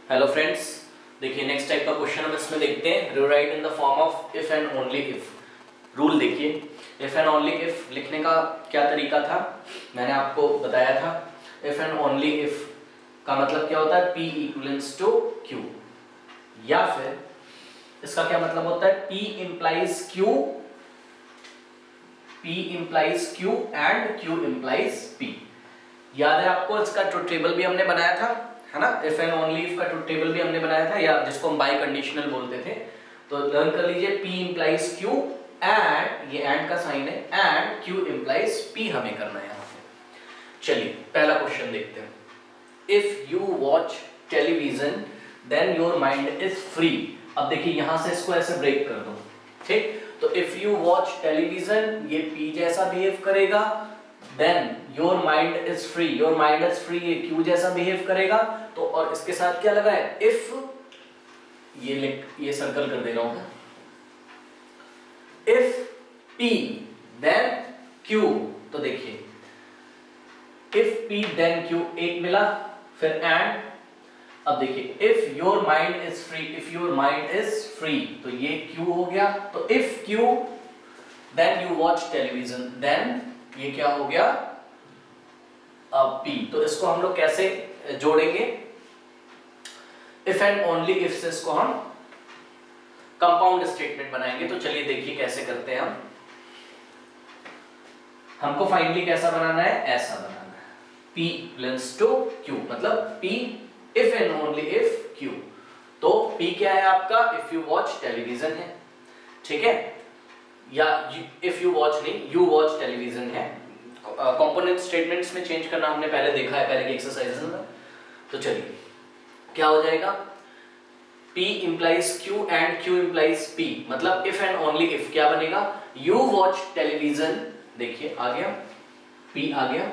Hello friends, देखिए next type का question हम इसमें देखते हैं। Rewrite in the form of if and only if. Rule देखिए, इफ एंड ओनली इफ लिखने का क्या तरीका था, मैंने आपको बताया था। इफ एंड ओनली इफ का मतलब क्या होता है, P इक्वल्स टू Q, या फिर इसका क्या मतलब होता है, P implies Q, P implies Q and Q implies P। याद है आपको, इसका ट्रुथ टेबल भी हमने बनाया था, है ना। इफ एंड ओनली इफ का ट्रुथ टेबल भी हमने बनाया था, या जिसको हम बाई कंडीशनल बोलते थे। तो लर्न कर लीजिए, P इंप्लाइज Q एंड, ये एंड का साइन है, एंड Q इंप्लाइज P हमें करना है यहाँ पे। चलिए पहला क्वेश्चन देखते हैं। If you watch television then your mind is free. अब देखिए यहां से इसको ऐसे ब्रेक कर दो, ठीक। तो इफ यू वॉच टेलीविजन, ये P जैसा बिहेव करेगा, then your mind is free, your mind is free, ये Q जैसा बिहेव करेगा। तो और इसके साथ क्या लगा है, इफ, ये सर्कल कर दे रहा हूं, इफ P देन Q। तो देखिए इफ P देन Q, एक मिला, फिर एंड। अब देखिए if your mind is free, if your mind is free, तो ये Q हो गया। तो if Q then you watch television, then ये क्या हो गया, P। तो इसको हम लोग कैसे जोड़ेंगे, इफ एंड ओनली इफ से इसको हम कंपाउंड स्टेटमेंट बनाएंगे। तो चलिए देखिए कैसे करते हैं हम। हमको फाइनली कैसा बनाना है, ऐसा बनाना है, P इक्वल्स टू Q, मतलब P if and only if Q। तो P क्या है आपका, इफ यू वॉच टेलीविजन है, ठीक है, या इफ यू वॉच नहीं, यू वॉच टेलीविजन है। कंपोनेंट स्टेटमेंट्स में चेंज करना हमने पहले देखा है, पहले की एक्सरसाइजेस में। तो चलिए क्या हो जाएगा, P implies Q and Q implies P, मतलब इफ एंड ओनली इफ क्या बनेगा, यू वॉच टेलीविजन, देखिए आ गया, P आ गया,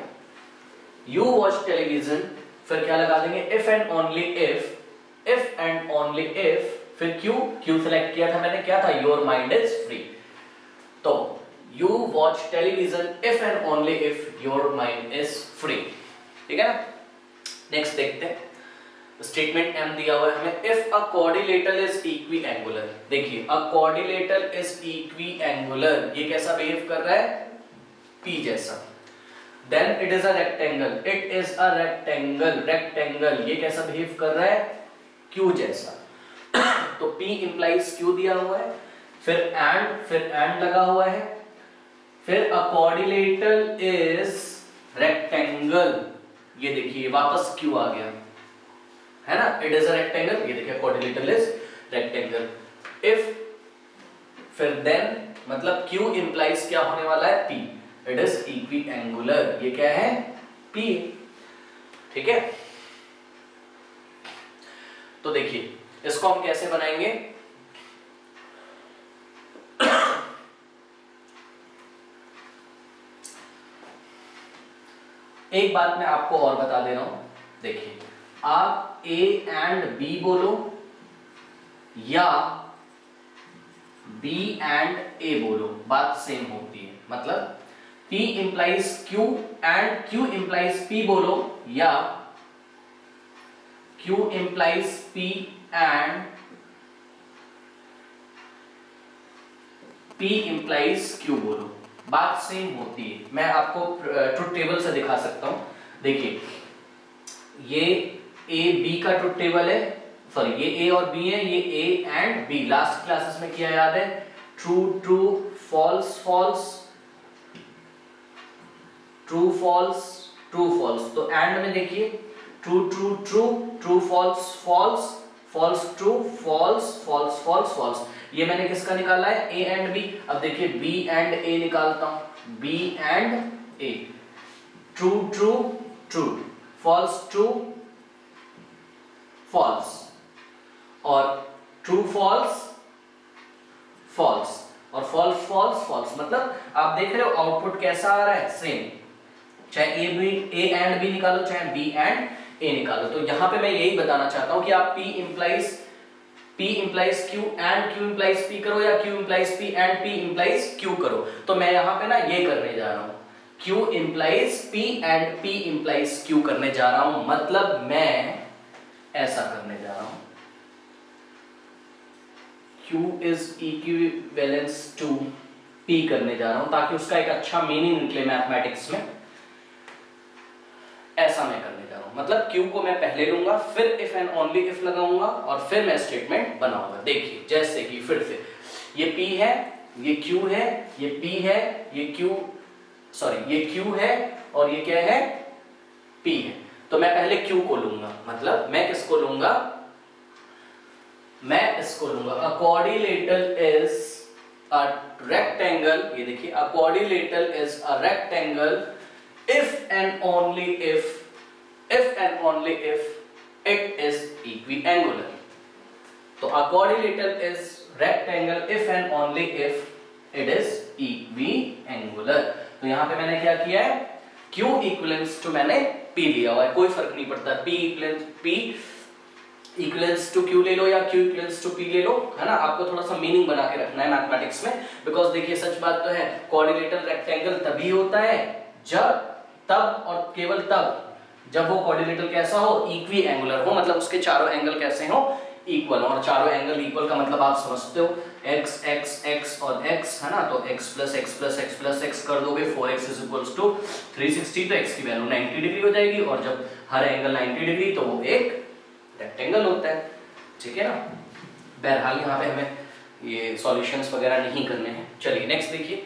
यू वॉच टेलीविजन, फिर क्या लगा देंगे, if and only if, if and only if, फिर Q सिलेक्ट किया था मैंने, क्या था, योर माइंड इज फ्री। तो you watch television if and only if your mind is free, ठीक है ना। नेक्स्ट देखते हैं, स्टेटमेंट M दिया हुआ है हमें, if a quadrilateral is equiangular. देखिए a quadrilateral is equiangular, ये कैसा बिहेव कर रहा है, P जैसा। Then it is a rectangle, it is a rectangle, rectangle ये कैसा बिहेव कर रहा है, Q जैसा। तो P इंप्लाइज Q दिया हुआ है, फिर एंड लगा हुआ है, फिर अ क्वाड्रिलेटरल इज रेक्टेंगल, ये देखिए वापस Q आ गया, है ना। इट इज अ रेक्टेंगल, ये देखिए क्वाड्रिलेटरल इज रेक्टेंगल। इफ, फिर देन, मतलब Q इंप्लाइज क्या होने वाला है, P, it is equiangular, ये क्या है, P, ठीक है। तो देखिए इसको हम कैसे बनाएंगे, एक बात मैं आपको और बता दे रहा हूं, देखिए आप A एंड B बोलो या B एंड A बोलो, बात सेम होती है। मतलब P implies Q and Q implies P बोलो, या Q implies P and P implies Q बोलो, बात सेम होती है। मैं आपको ट्रुथ टेबल से दिखा सकता हूं, देखिए ये A B का ट्रुथ टेबल है, सॉरी ये A और B है, ये A and B, last classes में किया याद है, true true false false, true false true false. तो एंड में देखिए true true true, true false false, false true, false false false false. ये मैंने किसका निकाला है, A एंड B। अब देखिए B एंड A निकालता हूं, B and A, true true true, false true false, और ट्रू फॉल्स फॉल्स, और फॉल्स फॉल्स फॉल्स। मतलब आप देख रहे हो आउटपुट कैसा आ रहा है, सेम, चाहे A एंड B निकालो, चाहे B एंड A निकालो। तो यहां पे मैं यही बताना चाहता हूं कि आप P implies Q and Q implies P करो, या Q implies P and P implies Q करो। तो मैं यहां पे ना ये करने जा रहा हूं, Q implies P and P implies Q करने जा रहा हूं, मतलब मैं ऐसा करने जा रहा हूं। Q is equivalence to P करने जा रहा हूं ताकि उसका एक अच्छा मीनिंग निकले मैथमेटिक्स में। ऐसा मैं करने जा रहा हूं, मतलब Q को मैं पहले लूंगा, फिर इफ एंड ओनली इफ लगाऊंगा और फिर मैं स्टेटमेंट बनाऊंगा। देखिए जैसे कि फिर से ये P है, ये Q है, ये P है, ये Q है और ये क्या है, P है। तो मैं पहले Q को लूंगा, मतलब मैं किसको लूंगा, मैं इसको लूंगा। अ क्वाड्रिलेटरल इज अ रेक्टेंगल, ये देखिए a quadrilateral is a rectangle if and only if it is equiangular। तो a quadrilateral is rectangle if and only if it is equiangular। तो यहां पे मैंने क्या किया है, Q इक्विवेलेंस टू मैंने P लिया हुआ है, कोई फर्क नहीं पड़ता, P इक्विवेलेंस टू Q ले लो या Q इक्विवेलेंस टू P ले लो, है ना। आपको थोड़ा सा मीनिंग बना के रखना है मैथमेटिक्स में, बिकॉज देखिए सच बात तो है, क्वाड्रिलेटरल रेक्टेंगल तभी होता है तब और केवल तब जब वो क्वाड्रिलेटरल कैसा हो, इक्वी एंगुलर हो, मतलब उसके चारों एंगल कैसे हो, इक्वल। और चारों एंगल इक्वल का मतलब आप समझते हो, x x x और x, है ना। तो x plus x plus x plus x कर दोगे 4x इज इक्वल्स टू 360, तो x की वैल्यू 90 डिग्री हो जाएगी, और जब हर एंगल 90 डिग्री तो वो एक रेक्टेंगल होता है, ठीक है ना। बहरहाल यहाँ पे हमें ये सॉल्यूशंस वगैरह नहीं करने हैं। चलिए नेक्स्ट देखिए,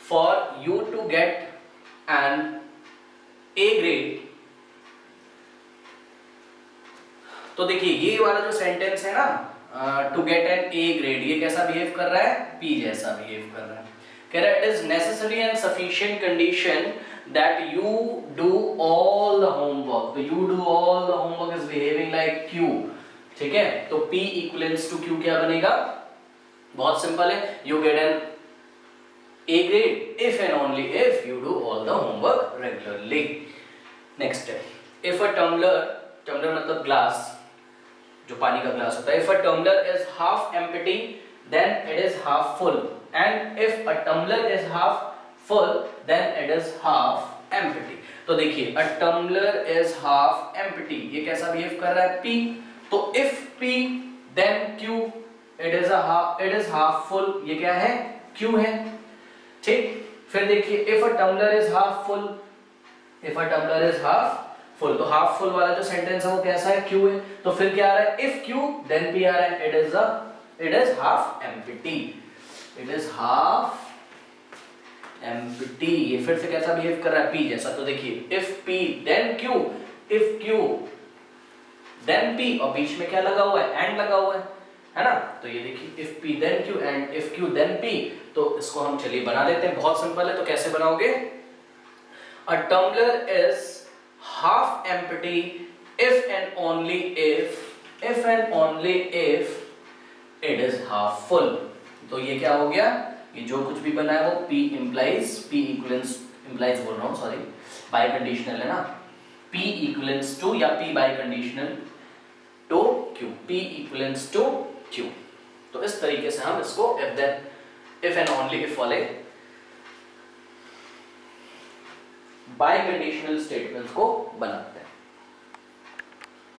for you to get an A grade, तो देखिए ये वाला जो सेंटेंस है ना, to get an A grade, ये कैसा बिहेव कर रहा है, P जैसा बिहेव कर रहा है। कह रहा है it is necessary and sufficient condition that you do all the homework. तो you do all the homework is behaving like Q, ठीक है। तो P इक्विवेलेंस टू Q क्या बनेगा, बहुत सिंपल है, you get an A grade if and only if you do all the homework regularly। Next है, if a tumbler मतलब glass, जो पानी का ग्लास होता है, if a tumbler is half empty then it is half full, and if a tumbler is half full then it is half empty। तो देखिए a tumbler is half empty, ये कैसा बिहेव कर रहा है, P। तो if P then Q, it is half full, ये क्या है, Q है, ठीक। फिर देखिए if a tumbler is half full, तो हाफ फुल वाला जो सेंटेंस है वो कैसा है, Q है। तो फिर क्या आ रहा है, if Q then P आ रहा है, it is half empty, ये फिर से कैसा बिहेव कर रहा है, P जैसा। तो देखिए if P then Q, if Q then P, और बीच में क्या लगा हुआ है, and लगा हुआ है ना। तो ये देखिए if P then Q and if Q then P, तो इसको हम चलिए बना देते हैं, बहुत सिंपल है। तो कैसे बनाओगे, a tumbler is half empty if and only if it is half full। तो ये क्या हो गया, ये जो कुछ भी बना है वो P इक्विवेलेंस बोल रहा हूँ, सॉरी, बाय कंडीशनल है ना, P इक्विवेलेंस टू या P biconditional to Q, P equivalence to Q। तो इस तरीके से हम इसको if and only if वाले बाय कंडीशनल स्टेटमेंट्स को बनाते हैं।